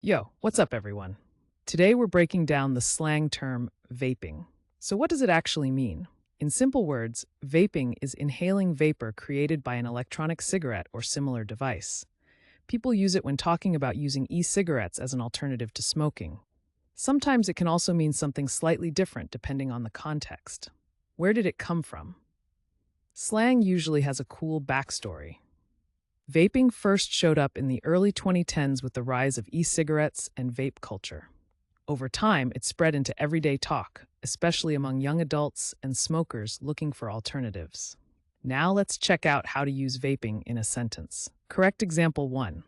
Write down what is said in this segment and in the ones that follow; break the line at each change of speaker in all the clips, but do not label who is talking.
Yo, what's up, everyone? Today we're breaking down the slang term vaping. So, what does it actually mean? In simple words, vaping is inhaling vapor created by an electronic cigarette or similar device. People use it when talking about using e cigarettes as an alternative to smoking. Sometimes it can also mean something slightly different depending on the context. Where did it come from? Slang usually has a cool backstory. Vaping first showed up in the early 2010s with the rise of e cigarettes and vape culture. Over time, it spread into everyday talk, especially among young adults and smokers looking for alternatives. Now let's check out how to use vaping in a sentence. Correct example 1.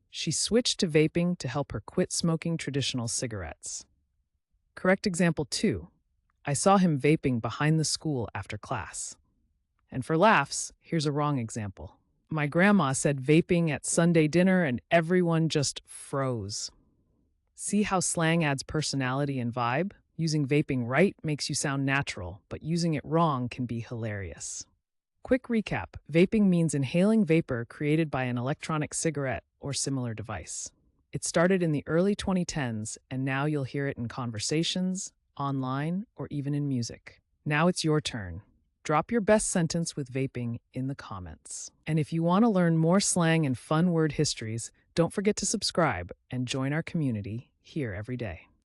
She switched to vaping to help her quit smoking traditional cigarettes. Correct example 2. I saw him vaping behind the school after class. And for laughs, here's a wrong example. My grandma said vaping at Sunday dinner and everyone just froze. See how slang adds personality and vibe? Using vaping right makes you sound natural, but using it wrong can be hilarious. Quick recap: vaping means inhaling vapor created by an electronic cigarette or similar device. It started in the early 2010s, and now you'll hear it in conversations, online, or even in music. Now it's your turn. Drop your best sentence with vaping in the comments. And if you want to learn more slang and fun word histories, don't forget to subscribe and join our community here every day.